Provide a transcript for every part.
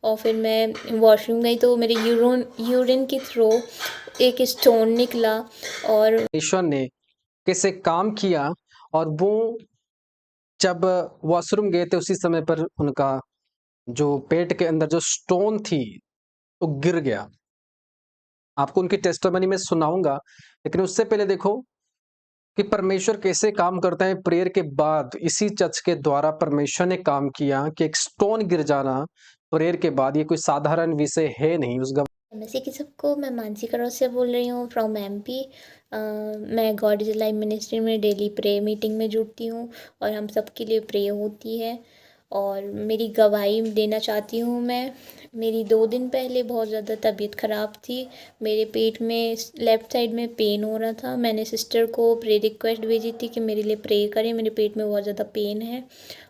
और फिर मैं वॉशरूम गई तो मेरे यूरिन के थ्रू एक स्टोन निकला। और ईश्वर ने कैसे काम किया, और वो जब वॉशरूम गए थे उसी समय पर उनका जो पेट के अंदर जो स्टोन थी वो गिर गया। आपको उनकी टेस्टिमनी में सुनाऊंगा, लेकिन उससे पहले देखो कि परमेश्वर कैसे काम करता है। प्रेयर के बाद इसी चर्च के द्वारा परमेश्वर ने काम किया कि एक स्टोन गिर जाना प्रेयर के बाद ये कोई साधारण विषय है नहीं। उस नमस्ते कि सबको, मैं मानसी करोल से बोल रही हूँ फ्रॉम एमपी। मैं गॉड इज़ लाइफ मिनिस्ट्री में डेली प्रे मीटिंग में जुड़ती हूँ और हम सबके लिए प्रे होती है। और मेरी गवाही देना चाहती हूँ मैं। मेरी 2 दिन पहले बहुत ज़्यादा तबीयत ख़राब थी। मेरे पेट में लेफ़्ट साइड में पेन हो रहा था। मैंने सिस्टर को प्रे रिक्वेस्ट भेजी थी कि मेरे लिए प्रे करें, मेरे पेट में बहुत ज़्यादा पेन है।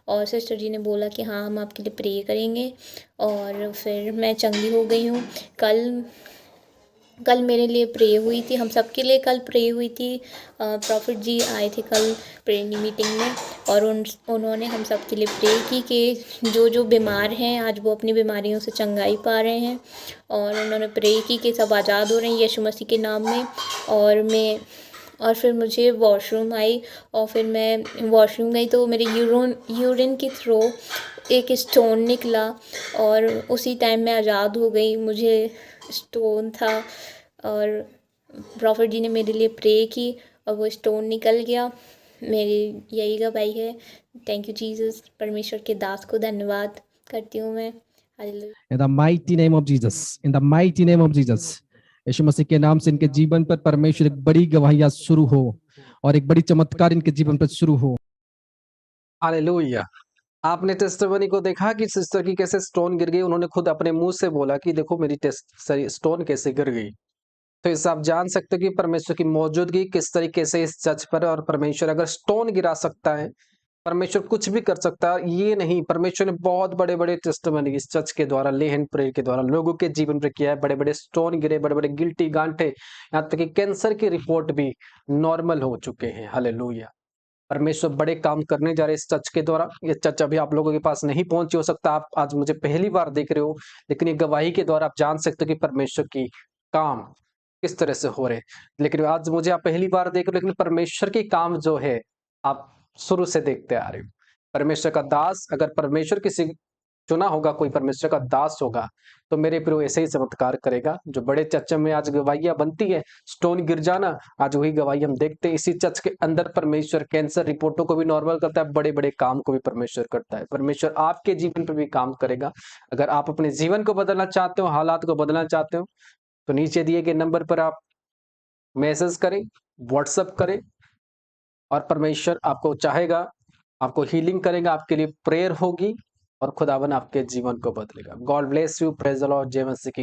और सिस्टर जी ने बोला कि हाँ, हम आपके लिए प्रे करेंगे। और फिर मैं चंगी हो गई हूँ। कल कल मेरे लिए प्रे हुई थी, हम सबके लिए कल प्रे हुई थी। प्रॉफिट जी आए थे कल प्रेयर मीटिंग में, और उन्होंने हम सबके लिए प्रे की कि जो जो बीमार हैं आज वो अपनी बीमारियों से चंगाई पा रहे हैं। और उन्होंने प्रे की कि सब आज़ाद हो रहे हैं यीशु मसीह के नाम में। और फिर मुझे वॉशरूम आई, और फिर मैं वॉशरूम गई तो मेरे यूरिन के थ्रू एक स्टोन निकला। और उसी टाइम मैं आज़ाद हो गई। मुझे स्टोन था, और प्रॉफिट जी ने मेरे लिए प्रे की और वो स्टोन निकल गया। मेरी यही गवाही है। Thank you Jesus. परमेश्वर के दास को धन्यवाद करती हूँ मैं। Hallelujah. In the mighty name of Jesus, in the mighty name of Jesus, यीशु मसीह के नाम से इनके जीवन पर परमेश्वर एक बड़ी गवाहियां शुरू हो और एक बड़ी चमत्कार इनके जीवन पर शुरू हो। हालेलुया। आपने टेस्टिमनी को देखा कि सिस्टर की कैसे स्टोन गिर गई। उन्होंने खुद अपने मुंह से बोला कि देखो मेरी टेस्ट स्टोन कैसे गिर गई। तो इससे आप जान सकते हो कि परमेश्वर की मौजूदगी किस तरीके से इस चर्च पर है। और परमेश्वर अगर स्टोन गिरा सकता है, परमेश्वर कुछ भी कर सकता है। ये नहीं, परमेश्वर ने बहुत बड़े बड़े टेस्टिमनी इस चर्च के द्वारा, ले हैंड प्रेयर के द्वारा लोगों के जीवन पर किया है। बड़े बड़े स्टोन गिरे, बड़े बड़े गिल्टी गांठे, यहाँ तक कि कैंसर की रिपोर्ट भी नॉर्मल हो चुके हैं। हालेलुया। परमेश्वर बड़े काम करने जा रहे हैं इस चर्च के द्वारा। ये चर्च अभी आप लोगों के पास नहीं पहुंची हो सकता, आप आज मुझे पहली बार देख रहे हो, लेकिन ये गवाही के द्वारा आप जान सकते हो कि परमेश्वर की काम किस तरह से हो रहे हैं। लेकिन आज मुझे आप पहली बार देख रहे हो, लेकिन परमेश्वर के काम जो है आप शुरू से देखते आ रहे हो। परमेश्वर का दास, अगर परमेश्वर किसी चुना होगा, कोई परमेश्वर का दास होगा, तो मेरे प्रियो ऐसे ही चमत्कार करेगा। जो बड़े चर्च में आज गवाहियां बनती है, स्टोन गिर जाना, आज वही गवाही हम देखते हैं। इसी चर्च के अंदर परमेश्वर कैंसर रिपोर्टों को भी नॉर्मल करता है, बड़े बड़े काम को भी परमेश्वर करता है। परमेश्वर आपके जीवन पर भी काम करेगा। अगर आप अपने जीवन को बदलना चाहते हो, हालात को बदलना चाहते हो, तो नीचे दिए गए नंबर पर आप मैसेज करें, व्हाट्सएप करें, और परमेश्वर आपको चाहेगा, आपको हीलिंग करेगा, आपके लिए प्रेयर होगी, और खुदावन आपके जीवन को बदलेगा। God bless you. Praise the Lord. जय मसीह की।